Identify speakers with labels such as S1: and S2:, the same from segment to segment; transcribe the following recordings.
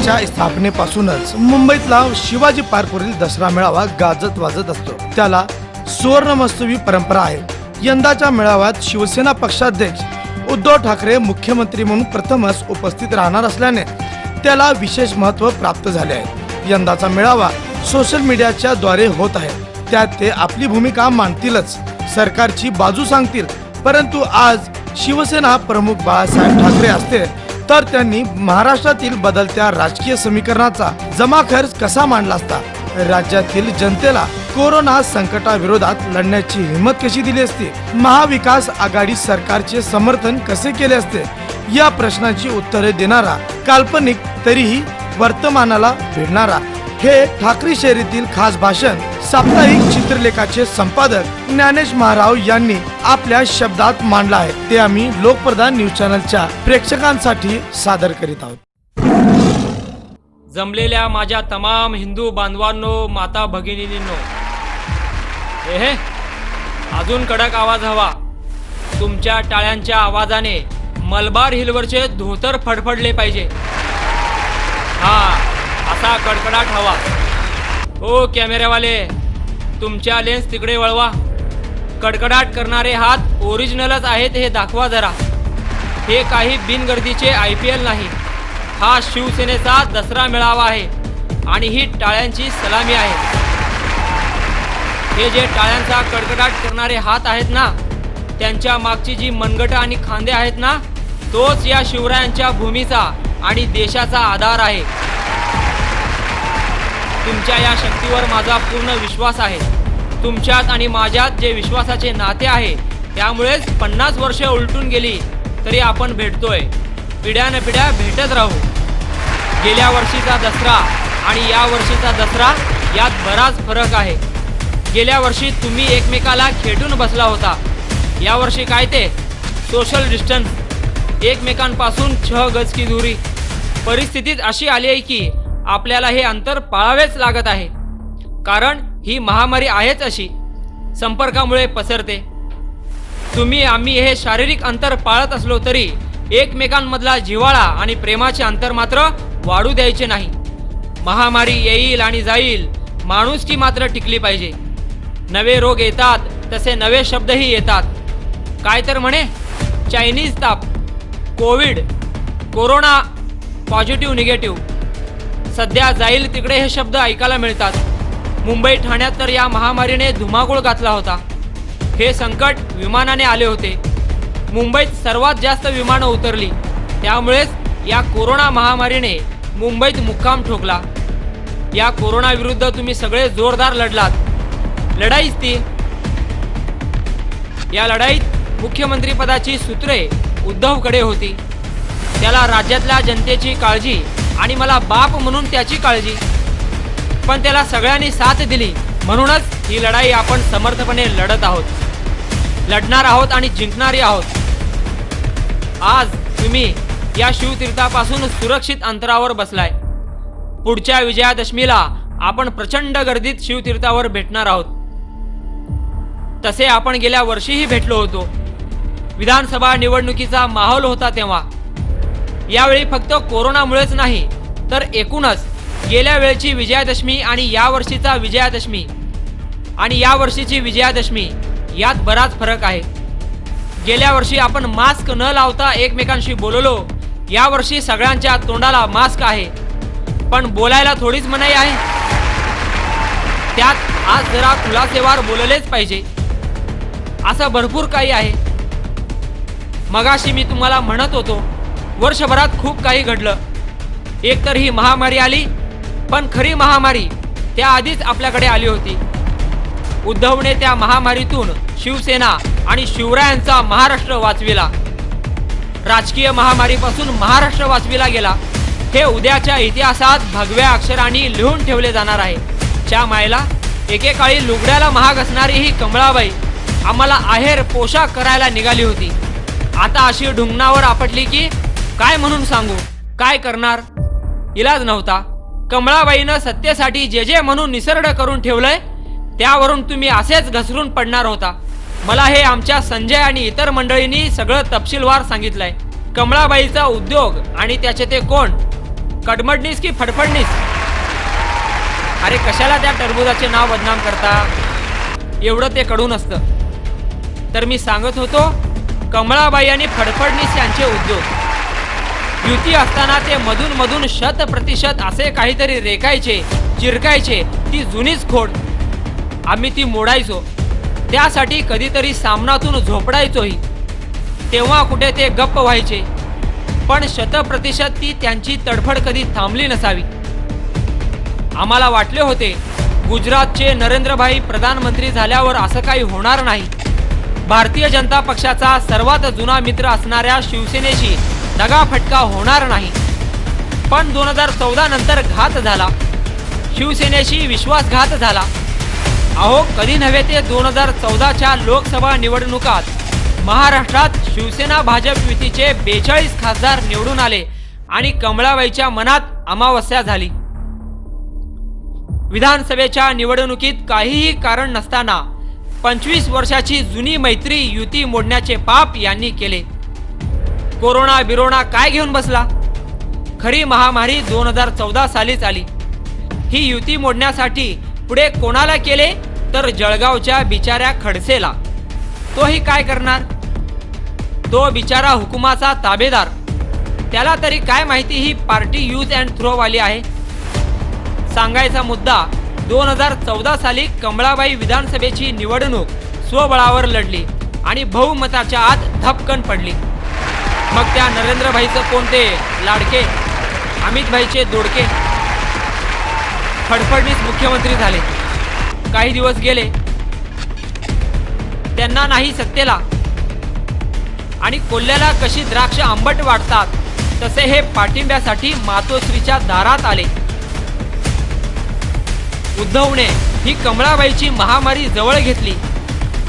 S1: शिवसेनेच्या स्थापनेपासूनच मुंबईतला शिवाजी पार्कवरील दसरा मेळावा गाजत वाजत असतो. त्याला सुवर्ण महोत्सवी परंपरा आहे. यंदाच्या मेळाव्यात शिवसेना पक्षाध्यक्ष उद्धव ठाकरे मुख्यमंत्री म्हणून प्रथमच उपस्थित राहणार असल्याने त्याला विशेष महत्त्व प्राप्त झाले आहे. यंदाचा मेळावा सोशल मीडियाच्या द्वारे होत आहे. त्यात ते आपली भूमिका मांडतीलच, सरकारची बाजू सांगतील. परंतु आज शिवसेना प्रमुख बाळासाहेब ठाकरे असते तर त्यांनी महाराष्ट्रातील बदलत्या राजकीय समीकरणाचा जमा खर्च कसा मांडला असता, राज्यातील जनतेला कोरोना संकटाविरोधात लढण्याची हिंमत कशी दिली असती, महाविकास आघाडी सरकारचे समर्थन कसे केले असते, या प्रश्नांची उत्तरे देणारा, काल्पनिक तरीही वर्तमानाला भिडणारा हे ठाकरे शहरीतील खास भाषण साप्ताहिक चित्रलेखाचे संपादक ज्ञानेश महाराव यांनी आपल्या शब्दात मांडला आहे. ते आम्ही लोकप्रधान न्यूज चॅनलच्या प्रेक्षकांसाठी सादर करीत आहोत.
S2: जमलेल्या माझ्या तमाम हिंदू बांधवांनो, माता भगिनींनो, हे अजून कडक आवाज हवा. तुमच्या टाळ्यांच्या आवाजाने मलबार हिलवरचे धोतर फडफडले पाहिजे. हा, असा कडकडाट हवा. ओ कॅमेरावाले, तुमच्या लेन्स तिकडे वळवा. कडकडाट करणारे हात ओरिजिनलच आहेत हे दाखवा जरा. हे काही बिनगर्दीचे IPL नाही. हा शिवसेनेचा दसरा मेळावा आहे आणि ही टाळ्यांची सलामी आहे. हे जे टाळ्यांचा कडकडाट करणारे हात आहेत ना, त्यांच्या मागची जी मनगट आणि खांदे आहेत ना, तोच या शिवरायांच्या भूमीचा आणि देशाचा आधार आहे. तुमच्या या शक्तीवर माझा पूर्ण विश्वास आहे. तुमच्यात आणि माझ्यात जे विश्वासाचे नाते आहे, त्यामुळेच 50 वर्ष उलटून गेली तरी आपण भेटतोय. पिढ्यान पिढ्या भेटत राहू. गेल्या वर्षीचा दसरा आणि या वर्षीचा दसरा यात बराच फरक आहे. गेल्या वर्षी तुम्ही एकमेकाला खेटून बसला होता. यावर्षी काय ते सोशल डिस्टन्स, एकमेकांपासून 6 गज की दूरी. परिस्थितीत अशी आली आहे की आपल्याला हे अंतर पाळावेच लागत आहे. कारण ही महामारी आहेच अशी, संपर्कामुळे पसरते. तुम्ही आम्ही हे शारीरिक अंतर पाळत असलो तरी एकमेकांमधला जिव्हाळा आणि प्रेमाचे अंतर मात्र वाढू द्यायचे नाही. महामारी येईल आणि जाईल, माणुसकी मात्र टिकली पाहिजे. नवे रोग येतात तसे नवे शब्दही येतात. काय तर म्हणे, चायनीज ताप, कोविड, कोरोना, पॉझिटिव्ह निगेटिव्ह. सध्या जाईल तिकडे हे शब्द ऐकायला मिळतात. मुंबई ठाण्यात तर या महामारीने धुमाकूळ घातला होता. हे संकट विमानाने आले होते. मुंबईत सर्वात जास्त विमानं उतरली. त्यामुळेच या कोरोना महामारीने मुंबईत मुक्काम ठोकला. या कोरोना विरुद्ध तुम्ही सगळे जोरदार लढलात. लढाईच ती. या लढाईत मुख्यमंत्रीपदाची सूत्रे उद्धवकडे होती. त्याला राज्यातल्या जनतेची काळजी आणि मला बाप म्हणून त्याची काळजी. पण त्याला सगळ्यांनी साथ दिली. म्हणूनच ही लढाई आपण समर्थपणे लढत आहोत, लढणार आहोत आणि जिंकणारी आहोत. आज तुम्ही या शिवतीर्थापासून सुरक्षित अंतरावर बसलाय. पुढच्या विजयादशमीला आपण प्रचंड गर्दीत शिवतीर्थावर भेटणार आहोत. तसे आपण गेल्या वर्षीही भेटलो होतो. विधानसभा निवडणुकीचा माहोल होता तेव्हा. यावेळी फक्त कोरोनामुळेच नाही तर एकूणच गेल्या वेळची विजयादशमी आणि यावर्षीचा विजयादशमी आणि यावर्षीची विजयादशमी यात बराच फरक आहे. गेल्या वर्षी आपण मास्क न लावता एकमेकांशी बोललो. यावर्षी सगळ्यांच्या तोंडाला मास्क आहे, पण बोलायला थोडीच मनाई आहे. त्यात आज जरा खुलासेवार बोललेच पाहिजे. असं भरपूर काही आहे. मगाशी मी तुम्हाला म्हणत होतो, वर्षभरात खूप काही घडलं. एक तर ही महामारी आली, पण खरी महामारी त्याआधीच आपल्याकडे आली होती. उद्धवने त्या महामारीतून शिवसेना आणि शिवरायांचा महाराष्ट्र वाचविला. राजकीय महामारीपासून महाराष्ट्र वाचविला गेला. हे उद्याच्या इतिहासात भगव्या अक्षरांनी लिहून ठेवले जाणार आहे. च्या मायला, एकेकाळी लुगड्याला महाग असणारी ही कमळाबाई आम्हाला आहेर पोशाख करायला निघाली होती. आता अशी ढुंगणावर आपटली की काय म्हणून सांगू. काय करणार, इलाज नव्हता. कमळाबाईनं सत्तेसाठी जे जे म्हणून निसर्ग करून ठेवलंय, त्यावरून तुम्ही असेच घसरून पडणार होता. मला हे आमच्या संजय आणि इतर मंडळींनी सगळं तपशीलवार सांगितलंय. कमळाबाईचा उद्योग आणि त्याचे ते कोण, कडमडणीस की फडफडणीस? अरे कशाला त्या टरबुजाचे नाव बदनाम करता? एवढं ते कडून असतं. तर मी सांगत होतो, कमळाबाई आणि फडफडणीस यांचे उद्योग. युती असताना ते मधून मधून 100% असे काहीतरी रेखायचे, चिरकायचे. ती जुनीच खोड. आम्ही ती मोडायचो. त्यासाठी कधीतरी सामनातून झोपडायचोही. तेव्हा कुठे ते गप्प व्हायचे. पण 100% ती त्यांची तडफड कधी थांबली नसावी. आम्हाला वाटले होते गुजरातचे नरेंद्रभाई प्रधानमंत्री झाल्यावर असं काही होणार नाही. भारतीय जनता पक्षाचा सर्वात जुना मित्र असणाऱ्या शिवसेनेशी दगाफटका होणार नाही. पण 2014 नंतर घात झाला. शिवसेनेशी विश्वासघात झाला. अहो कधी नव्हे ते 2014च्या लोकसभा निवडणुकात महाराष्ट्रात शिवसेना भाजप युतीचे 42 खासदार निवडून आले आणि कमळाबाईच्या मनात अमावस्या झाली. विधानसभेच्या निवडणुकीत काहीही कारण नसताना 25 वर्षाची जुनी मैत्री युती मोडण्याचे पाप यांनी केले. कोरोना बिरोना काय घेऊन बसला? खरी महामारी 2014 सालीच आली. ही युती मोडण्यासाठी पुढे कोणाला केले तर जळगावच्या बिचाऱ्या खडसेला. तोही काय करणार? तो बिचारा हुकुमाचा ताबेदार. त्याला तरी काय माहिती ही पार्टी यूज अँड थ्रो वाली आहे. सांगायचा मुद्दा, 2014 साली कमळाबाई विधानसभेची निवडणूक स्वबळावर लढली आणि बहुमताच्या आत धपकन पडली. मग त्या नरेंद्रभाईचं कोणते लाडके, अमितभाईचे दोडके, फडफडणीस मुख्यमंत्री झाले. काही दिवस गेले, त्यांना नाही सत्तेला. आणि कोल्ह्याला कशी द्राक्ष आंबट वाटतात तसे हे पाठिंब्यासाठी मातोश्रीच्या दारात आले. उद्धवने ही कमळाबाईची महामारी जवळ घेतली,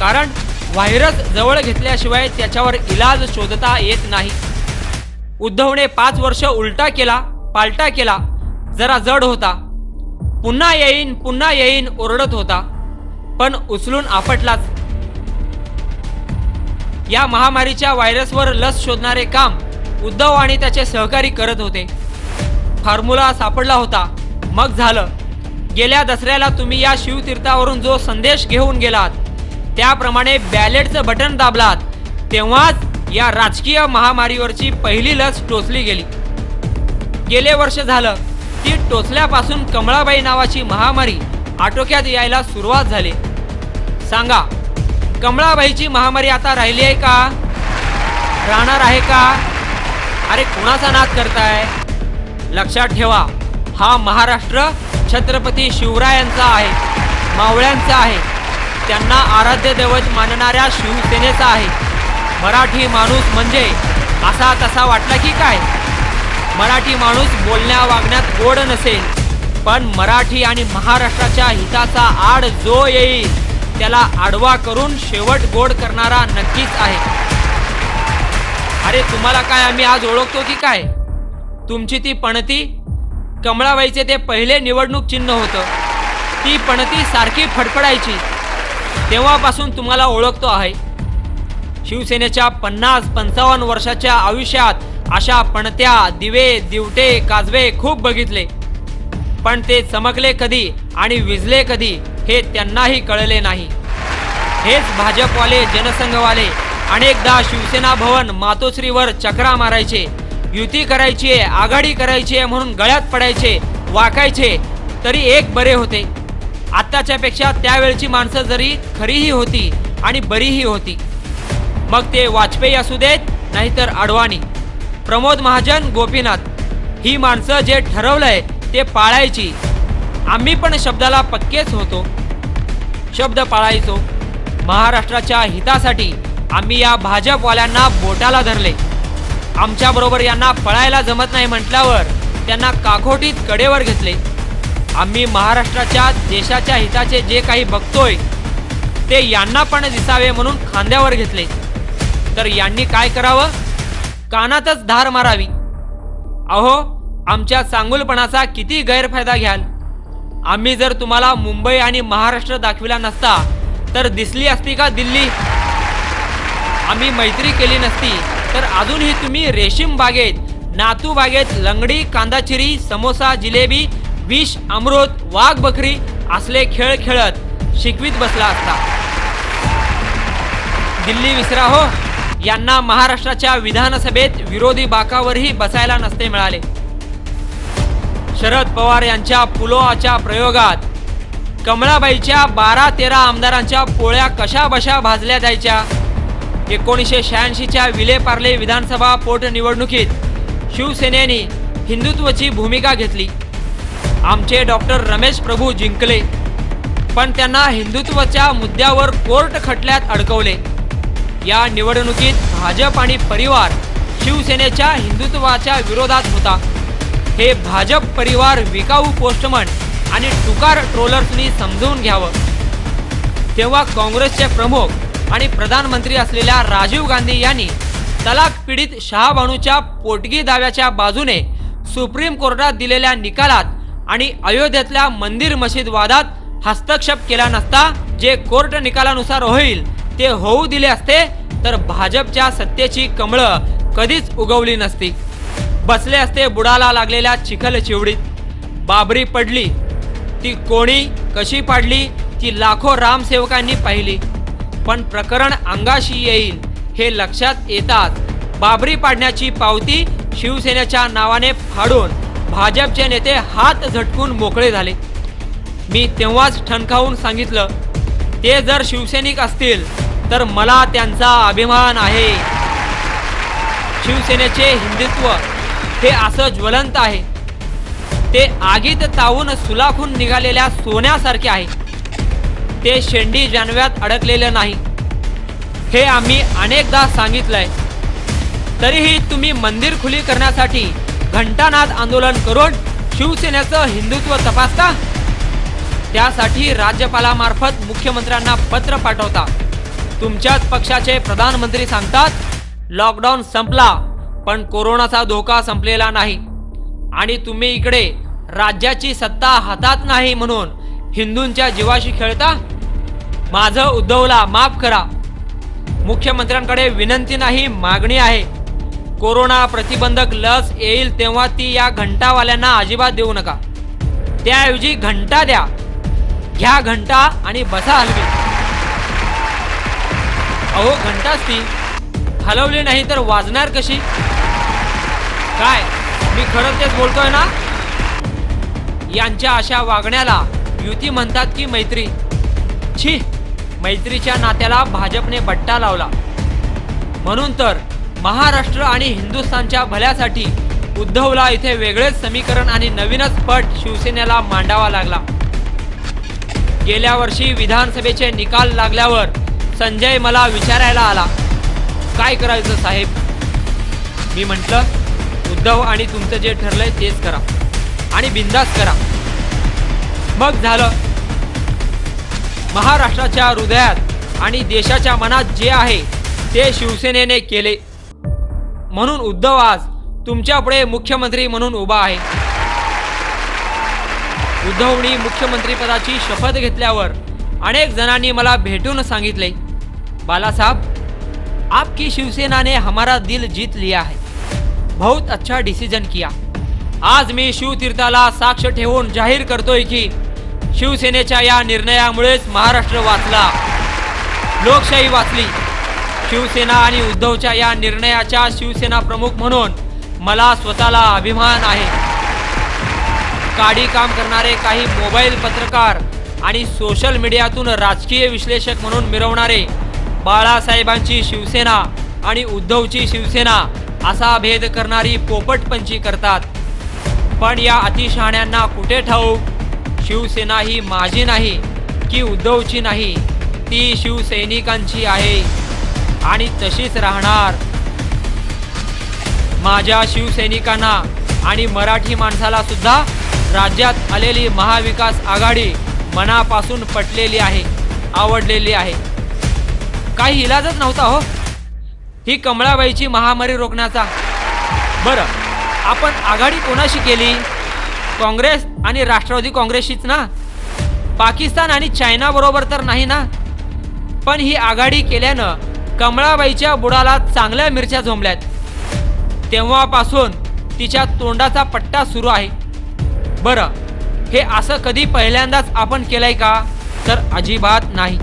S2: कारण व्हायरस जवळ घेतल्याशिवाय त्याच्यावर इलाज शोधता येत नाही. उद्धवने 5 वर्ष उलटा केला, पालटा केला. जरा जड होता. पुन्हा येईन ओरडत होता, पण उचलून आपटलाच. या महामारीच्या व्हायरसवर लस शोधणारे काम उद्धव आणि त्याचे सहकारी करत होते. फॉर्म्युला सापडला होता. मग झालं. गेल्या दसऱ्याला तुम्ही या शिवतीर्थावरून जो संदेश घेऊन गेलात त्याप्रमाणे बॅलेटचं बटन दाबलात, तेव्हाच या राजकीय महामारीवरची पहिली लस टोचली गेली. गेले वर्ष झालं ती टोचल्यापासून कमळाबाई नावाची महामारी आटोक्यात यायला सुरुवात झाली. सांगा, कमळाबाईची महामारी आता राहिली आहे का? राहणार आहे का? अरे कुणाचा नाद करताय? लक्षात ठेवा, हा महाराष्ट्र छत्रपती शिवरायांचा आहे, मावळ्यांचा आहे, त्यांना आराध्य दैवत मानणाऱ्या शिवसेनेचा आहे. मराठी माणूस म्हणजे असा तसा वाटला की काय? मराठी माणूस बोलण्या वागण्यात गोड नसेल, पण मराठी आणि महाराष्ट्राच्या हिताचा आड जो येईल त्याला आडवा करून शेवट गोड करणारा नक्कीच आहे. अरे तुम्हाला काय आम्ही आज ओळखतो की काय? तुमची ती पणती कमळाबाईचे ते पहिले निवडणूक चिन्ह होतं. ती पणती सारखी फडफडायची. तेव्हापासून तुम्हाला ओळखतो आहे. शिवसेनेच्या 50-55 वर्षाच्या आयुष्यात अशा पणत्या, दिवे, दिवटे, काजवे खूप बघितले, पण ते चमकले कधी आणि विझले कधी हे त्यांनाही कळले नाही. हेच भाजपवाले, जनसंघवाले अनेकदा शिवसेना भवन मातोश्रीवर चक्रा मारायचे, युती करायची आहे, आघाडी करायची आहे म्हणून गळ्यात पडायचे, वाकायचे, तरी एक बरे होते. आत्ताच्या पेक्षा त्यावेळची माणसं जरी खरीही होती आणि बरीही होती. मग ते वाजपेयी असू देत नाहीतर अडवाणी, प्रमोद महाजन, गोपीनाथ, ही माणसं जे ठरवलंय ते पाळायची. आम्ही पण शब्दाला पक्केच होतो, शब्द पाळायचो. महाराष्ट्राच्या हितासाठी आम्ही या भाजपवाल्यांना बोटाला धरले. आमच्याबरोबर यांना पळायला जमत नाही म्हटल्यावर त्यांना काखोटीत कडेवर घेतले. आम्ही महाराष्ट्राच्या, देशाच्या हिताचे जे काही बघतोय ते यांना पण दिसावे म्हणून खांद्यावर घेतले. तर यांनी काय करावं? कानातच धार मारावी. अहो, आमच्या चांगुलपणाचा किती गैरफायदा घ्याल? आम्ही जर तुम्हाला मुंबई आणि महाराष्ट्र दाखविला नसता तर दिसली असती का दिल्ली? आम्ही मैत्री केली नसती तर अजूनही तुम्ही रेशीम बागेत नातू बागेत लंगडी, कांदाचिरी, समोसा, जिलेबी, विष, अमृत, वाघ बकरी असले खेळ खेळत शिकवीत बसला असता. दिल्ली विसरा हो, यांना महाराष्ट्राच्या विधानसभेत विरोधी बाकावरही बसायला नसते मिळाले. शरद पवार यांच्या पुलोआच्या प्रयोगात कमळाबाईच्या 12-13 आमदारांच्या पोळ्या कशा बशा भाजल्या जायच्या. 1986च्या विलेपार्ले विधानसभा पोटनिवडणुकीत शिवसेनेने हिंदुत्वाची भूमिका घेतली. आमचे डॉक्टर रमेश प्रभू जिंकले, पण त्यांना हिंदुत्वाच्या मुद्द्यावर कोर्ट खटल्यात अडकवले. या निवडणुकीत भाजप आणि परिवार शिवसेनेच्या हिंदुत्वाच्या विरोधात होता. हे भाजप परिवार विकाऊ पोस्टमन आणि टुकार ट्रोलर्सनी समजून घ्यावं. तेव्हा काँग्रेसचे प्रमुख आणि प्रधानमंत्री असलेल्या राजीव गांधी यांनी तलाक पीडित शहाबानूच्या पोटगी दाव्याच्या बाजूने सुप्रीम कोर्टात दिलेल्या निकालात आणि अयोध्येतल्या मंदिर मशीद वादात हस्तक्षेप केला नसता जे कोर्ट निकालानुसार होईल ते होऊ दिले असते तर भाजपच्या सत्तेची कमळं कधीच उगवली नसती. बसले असते बुडाला लागलेल्या चिखल चिवडीत. बाबरी पडली, ती कोणी कशी पाडली ती लाखो रामसेवकांनी पाहिली. पण प्रकरण अंगाशी येईल हे लक्षात येताच बाबरी पाडण्याची पावती शिवसेनेच्या नावाने फाडून भाजपचे नेते हात झटकून मोकळे झाले. मी तेव्हाच ठणकावून सांगितलं, ते जर शिवसैनिक असतील तर मला त्यांचा अभिमान आहे. शिवसेनेचे हिंदुत्व हे असं ज्वलंत आहे. ते आगीत तावून सुलाखून निघालेल्या सोन्यासारखे आहे. ते शेंडी जानव्यात अडकलेलं नाही. हे आम्ही अनेकदा सांगितलंय. तरीही तुम्ही मंदिर खुली करण्यासाठी घंटानाद आंदोलन करून शिवसेनेचं हिंदुत्व तपासता. त्यासाठी राज्यपालामार्फत मुख्यमंत्र्यांना पत्र पाठवता. तुमच्याच पक्षाचे प्रधानमंत्री सांगतात लॉकडाऊन संपला पण कोरोनाचा धोका संपलेला नाही आणि तुम्ही इकडे राज्याची सत्ता हातात नाही म्हणून हिंदूंच्या जीवाशी खेळता. माझं उद्धवला माफ करा. मुख्यमंत्र्यांकडे विनंती नाही, मागणी आहे. कोरोना प्रतिबंधक लस येईल तेव्हा ती या घंटावाल्यांना अजिबात देऊ नका. त्याऐवजी घंटा द्या. घ्या घंटा आणि बसा हलवी. अहो घंटाच ती हलवली नाही तर वाजणार कशी? काय मी खरं तेच बोलतोय ना? यांच्या अशा वागण्याला युती म्हणतात की मैत्री? छी, मैत्रीच्या नात्याला भाजपने बट्टा लावला. म्हणून तर महाराष्ट्र आणि हिंदुस्थानच्या भल्यासाठी उद्धवला इथे वेगळेच समीकरण आणि नवीनच पट शिवसेनेला मांडावा लागला. गेल्या वर्षी विधानसभेचे निकाल लागल्यावर संजय मला विचारायला आला, काय करायचं साहेब? मी म्हटलं, उद्धव आणि तुमचं जे ठरलंय तेच करा आणि बिंदास करा. मग झालं. महाराष्ट्राच्या हृदयात आणि देशाच्या मनात जे आहे ते शिवसेनेने केले. म्हणून उद्धव आज तुमच्या पुढे मुख्यमंत्री म्हणून उभा आहे. उद्धवनी मुख्यमंत्रीपदाची शपथ घेतल्यावर अनेक जणांनी मला भेटून सांगितले, बालासाहेब, आपकी शिवसेना ने हमारा दिल जीत लिया है. बहुत अच्छा डिसीजन किया. आज मी शिवतीर्थाला साक्ष ठेवून जाहीर करतोय की शिवसेनेच्या या निर्णयामुळेच महाराष्ट्र वाचला, लोकशाही वाचली. शिवसेना आणि उद्धवच्या या निर्णयाच्या शिवसेना प्रमुख म्हणून मला स्वतःला अभिमान आहे. काडी काम करणारे काही मोबाईल पत्रकार आणि सोशल मीडियातून राजकीय विश्लेषक म्हणून मिरवणारे बाळासाहेबांची शिवसेना आणि उद्धवची शिवसेना असा भेद करणारी पोपटपंची करतात. पण या अतिशहाण्यांना कुठे ठाऊक, शिवसेना ही माझी नाही की उद्धवची नाही, ती शिवसैनिकांची आहे आणि तशीच राहणार. माझ्या शिवसैनिकांना आणि मराठी माणसाला सुद्धा राज्यात आलेली महाविकास आघाडी मनापासून पटलेली आहे, आवडलेली आहे. काही इलाजच नव्हता हो ही कमळाबाईची महामारी रोखण्याचा. बरं, आपण आघाडी कोणाशी केली? काँग्रेस आणि राष्ट्रवादी काँग्रेसशीच ना. पाकिस्तान आणि चायना बरोबर तर नाही ना. पण ही आघाडी केल्यानं कमळाबाईच्या बुडाला चांगल्या मिरच्या झोंबल्यात. तेव्हापासून तिच्या तोंडाचा पट्टा सुरू आहे. बरं, हे असं कधी पहिल्यांदाच आपण केलंय का? तर अजिबात नाही.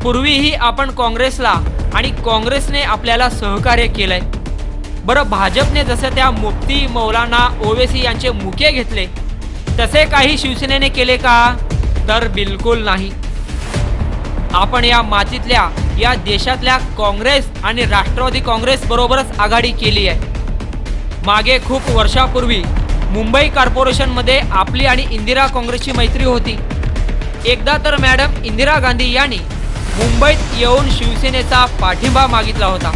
S2: पूर्वीही आपण काँग्रेसला आणि काँग्रेसने आपल्याला सहकार्य केलंय. बरं, भाजपने जसं त्या मुफ्ती मौलाना ओवेसी यांचे मुके घेतले तसे काही शिवसेनेने केले का? तर बिलकुल नाही. आपण या मातीतल्या, या देशातल्या काँग्रेस आणि राष्ट्रवादी काँग्रेस बरोबरच आघाडी केली आहे. मागे खूप वर्षापूर्वी मुंबई कॉर्पोरेशनमध्ये आपली आणि इंदिरा काँग्रेसची मैत्री होती. एकदा तर मॅडम इंदिरा गांधी यांनी मुंबईत येऊन शिवसेनेचा पाठिंबा मागितला होता.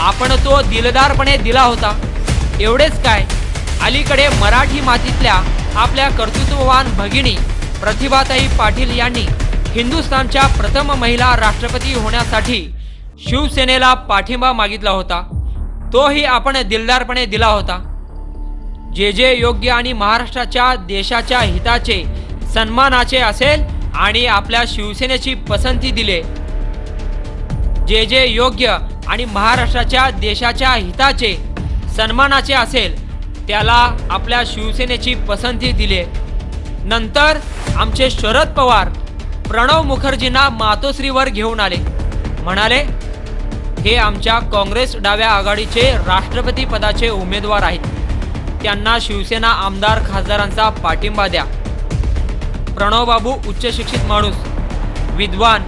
S2: आपण तो दिलदारपणे दिला होता. एवढेच काय, अलीकडे मराठी मातीतल्या आपल्या कर्तृत्ववान भगिनी प्रतिभाताई पाटील यांनी हिंदुस्थानच्या प्रथम महिला राष्ट्रपती होण्यासाठी शिवसेनेला पाठिंबा मागितला होता. तोही आपण दिलदारपणे दिला होता. जे जे योग्य आणि महाराष्ट्राच्या देशाच्या हिताचे सन्मानाचे असेल आणि आपल्या शिवसेनेची पसंती दिले. जे जे योग्य आणि महाराष्ट्राच्या देशाच्या हिताचे सन्मानाचे असेल त्याला आपल्या शिवसेनेची पसंती दिले. नंतर आमचे शरद पवार प्रणव मुखर्जींना मातोश्रीवर घेऊन आले. म्हणाले, हे आमच्या काँग्रेस डाव्या आघाडीचे राष्ट्रपती पदाचे उमेदवार आहेत. त्यांना शिवसेना आमदार खासदारांचा पाठिंबा द्या. प्रणवबाबू उच्च शिक्षित माणूस, विद्वान,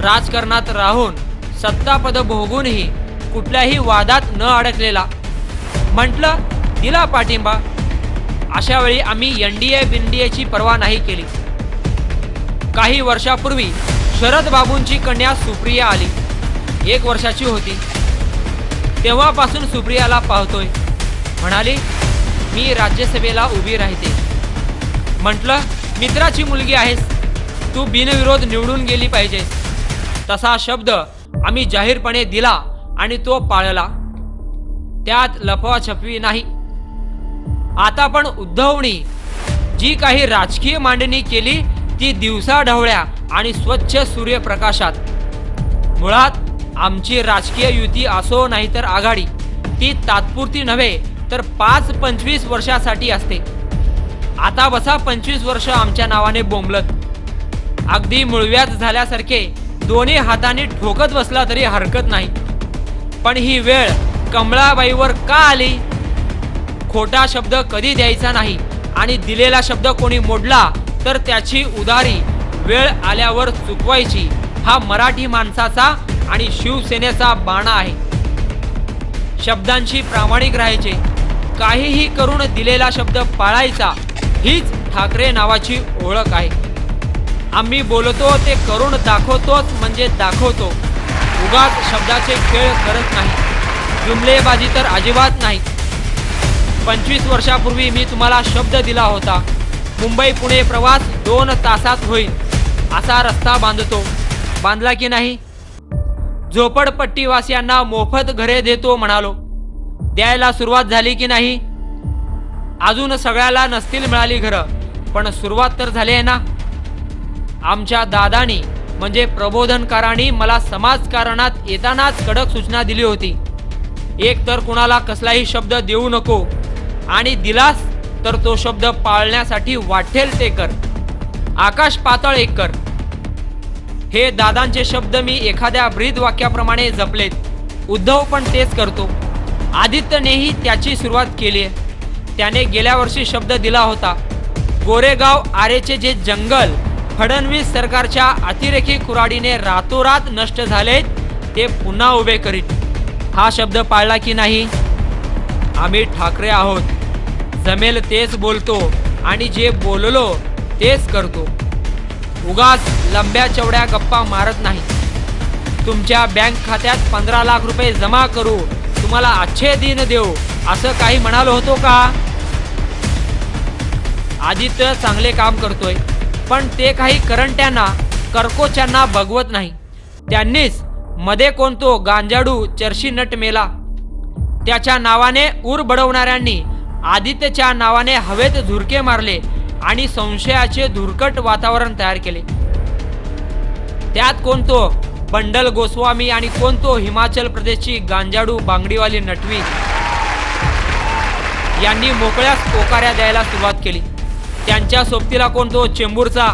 S2: राजकारणात राहून सत्तापद भोगूनही कुठल्याही वादात न अडकलेला. म्हटलं, दिला पाठिंबा. अशा वेळी आम्ही एनडीए बिनडीएची पर्वा नाही केली. काही वर्षापूर्वी शरद बाबूंची कन्या सुप्रिया आली. 1 वर्षाची होती. तेव्हापासून सुप्रियाला पाहतोय. म्हणाली, मी राज्यसभेला उभी राहते. म्हटलं, मित्राची मुलगी आहेस, तू बिनविरोध निवडून गेली पाहिजेस. तसा शब्द आम्ही जाहीरपणे दिला आणि तो पाळला. त्यात लपवाछपवी नाही. आता पण उद्धवनी जी काही राजकीय मांडणी केली ती दिवसाढवळ्या आणि स्वच्छ सूर्यप्रकाशात. मुळात आमची राजकीय युती असो नाहीतर आघाडी, ती तात्पुरती नव्हे तर 5-25 वर्षासाठी असते. आता बसा 25 वर्ष आमच्या नावाने बोंबलत. अगदी मुळव्यात झाल्यासारखे दोन्ही हातांनी ठोकत बसला तरी हरकत नाही. पण ही वेळ कमळाबाईवर का आली? खोटा शब्द कधी द्यायचा नाही आणि दिलेला शब्द कोणी मोडला तर त्याची उधारी वेळ आल्यावर चुकवायची. हा मराठी माणसाचा आणि शिवसेनेचा बाणा आहे. शब्दांशी प्रामाणिक राहायचे. काहीही करून दिलेला शब्द पाळायचा. हीच ठाकरे नावाची ओळख आहे. आम्ही बोलतो ते करून दाखवतोच म्हणजे दाखवतो. उगाच शब्दाचे खेळ करत नाही. जुमलेबाजी तर अजिबात नाही. 25 वर्षापूर्वी मी तुम्हाला शब्द दिला होता, मुंबई पुणे प्रवास 2 तासात होईल असा रस्ता बांधतो. बांधला की नाही? झोपडपट्टीवासियांना मोफत घरे देतो म्हणालो. द्यायला सुरुवात झाली की नाही? अजून सगळ्याला नसतील मिळाली घरं, पण सुरुवात तर झाली आहे ना. आमच्या दादानी म्हणजे प्रबोधनकारांनी मला समाजकारणात येतानाच कडक सूचना दिली होती. एक तर कुणाला कसलाही शब्द देऊ नको आणि दिलास तर तो शब्द पाळण्यासाठी वाटेल ते कर. आकाश पातळ एक कर. हे दादांचे शब्द मी एखाद्या ब्रीद वाक्याप्रमाणे जपलेत. उद्धव पण तेच करतो. आदित्यनेही त्याची सुरुवात केली आहे. त्याने गेल्या वर्षी शब्द दिला होता, गोरेगाव आरेचे जे जंगल फडणवीस सरकारच्या अतिरेकी कुऱ्हाडीने रातोरात नष्ट झालेत ते पुन्हा उभे करीत. हा शब्द पाळला की नाही? आम्ही ठाकरे आहोत. जमेल तेच बोलतो आणि जे बोललो तेच करतो. उगाच लंब्या चवड्या गप्पा मारत नाही. तुमच्या बँक खात्यात 15 लाख रुपये जमा करू, तुम्हाला अच्छे दिन देऊ असं काही म्हणालो होतो का? आदित्य चांगले काम करतोय, पण ते काही करंट्यांना करकोच्यांना बघवत नाही. त्यांनीच मध्ये कोणतो गांजाडू चर्शी नट मेला, त्याच्या नावाने ऊर बडवणाऱ्यांनी आदित्यच्या नावाने हवेत झुरके मारले आणि संशयाचे धुरकट वातावरण तयार केले. त्यात कोणतो बंडल गोस्वामी आणि कोणतो हिमाचल प्रदेशची गांजाडू बांगडीवाली नटवी. यांनी मोकळ्याच पोकाऱ्या द्यायला सुरुवात केली. त्यांच्या सोबतीला कोण? तो चेंबूरचा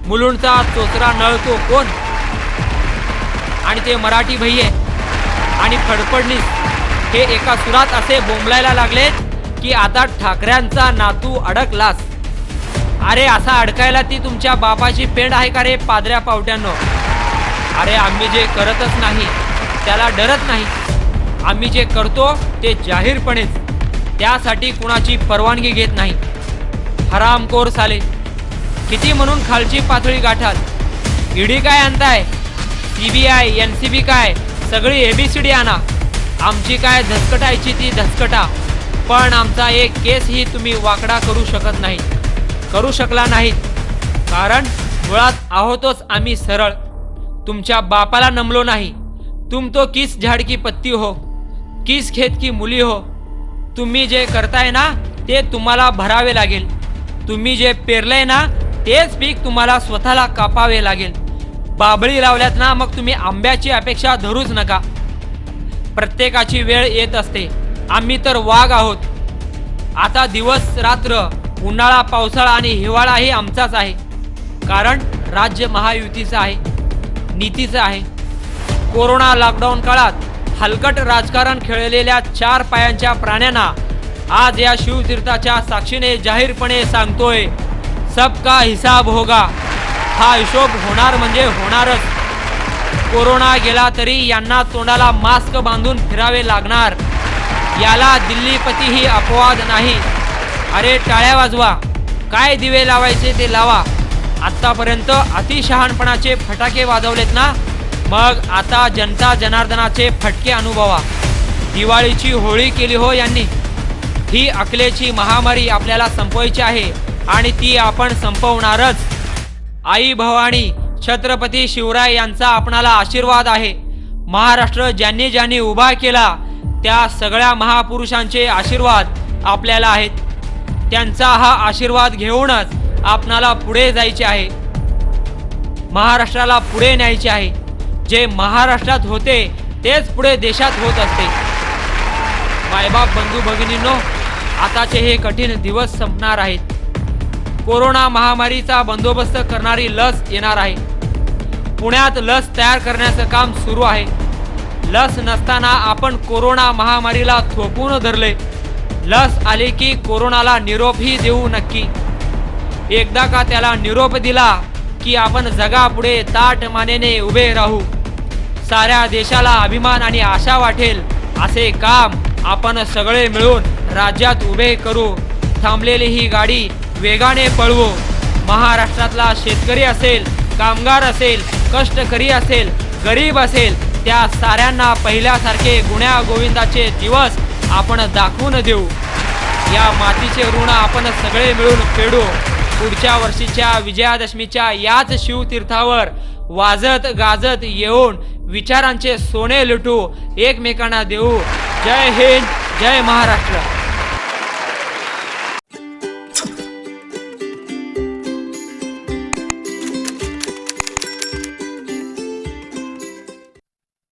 S2: मुलुंडचा चोचरा नळ तो कोण? आणि ते मराठी भैये आणि फडफडणीस हे एका सुरात असे बोंबलायला लागलेत की आता ठाकऱ्यांचा नातू अडकलास. अरे असा अडकायला ती तुमच्या बापाची पेंड आहे का रे पादऱ्या पावट्यांनो? अरे आम्ही जे करतच नाही त्याला डरत नाही. आम्ही जे करतो ते जाहीरपणेच, त्यासाठी कुणाची परवानगी घेत नाही. हरामखोर साले, किती म्हणून खालची पातळी गाठाल? ईडी काय आणताय? CBI NCB काय? सगळी ABCD आणा. आमची काय धसकटायची ती धसकटा, पण आमचा एक केसही तुम्ही वाकडा करू शकत नाही, करू शकला नाहीत. कारण मुळात आहोतच आम्ही सरळ. तुमच्या बापाला नमलो नाही. तुम तो किस झाड की पत्ती हो, किस खेत की मुली हो. तुम्ही जे करताय ना ते तुम्हाला भरावे लागेल. तुम्ही जे पेरलंय ना तेच पीक तुम्हाला स्वतःला कापावे लागेल. बाबळी लावल्यात ना मग तुम्ही आंब्याची अपेक्षा धरूच नका. प्रत्येकाची वेळ येत असते. आम्ही तर वाघ आहोत. आता दिवस रात्र, उन्हाळा पावसाळा आणि हिवाळाही आमचाच आहे. कारण राज्य महायुतीचं आहे, नीतीचं आहे. कोरोना लॉकडाऊन काळात हलकट राजकारण खेळलेल्या 4 पायांच्या प्राण्यांना आज या शिवतीर्थाच्या साक्षीने जाहीरपणे सांगतोय, सबका हिसाब होगा. हा हिशोब होणार म्हणजे होणारच. कोरोना गेला तरी यांना तोंडाला मास्क बांधून फिरावे लागणार. याला दिल्लीपतीही अपवाद नाही. अरे टाळ्या वाजवा, काय दिवे लावायचे ते लावा. आत्तापर्यंत अतिशहाणपणाचे फटाके वाजवलेत ना, मग आता जनता जनार्दनाचे फटके अनुभवा. दिवाळीची होळी केली हो यांनी. ही अकलेची महामारी आपल्याला संपवायची आहे आणि ती आपण संपवणारच. आई भवानी छत्रपती शिवराय यांचा आपणाला आशीर्वाद आहे. महाराष्ट्र ज्यांनी ज्यांनी उभा केला त्या सगळ्या महापुरुषांचे आशीर्वाद आपल्याला आहेत. त्यांचा हा आशीर्वाद घेऊनच आपणाला पुढे जायचे आहे. महाराष्ट्राला पुढे न्यायचे आहे. जे महाराष्ट्रात होते तेच पुढे देशात होत असते. मायबाप बंधू भगिनींनो, आताचे हे कठीण दिवस संपणार आहेत. कोरोना महामारीचा बंदोबस्त करणारी लस येणार आहे. पुण्यात लस तयार करण्याचं काम सुरू आहे. लस नसताना आपण कोरोना महामारीला थोपून धरले. लस आली की कोरोनाला निरोपही देऊ नक्की. एकदा का त्याला निरोप दिला की आपण जगापुढे ताठ मानेने उभे राहू. साऱ्या देशाला अभिमान आणि आशा वाटेल असे काम आपण सगळे मिळून राज्यात उभे करू. थांबलेली ही गाडी वेगाने पळवू. महाराष्ट्रातला शेतकरी असेल, कामगार असेल, कष्टकरी असेल, गरीब असेल, त्या साऱ्यांना पहिल्यासारखे गुण्या गोविंदाचे दिवस आपण दाखवून देऊ. या मातीचे ऋण आपण सगळे मिळून फेडू. पुढच्या वर्षीच्या विजयादशमीच्या याच शिवतीर्थावर वाजत गाजत येऊन विचारांचे सोने लुटू, एकमेकांना देऊ. जय हिंद, जय महाराष्ट्र.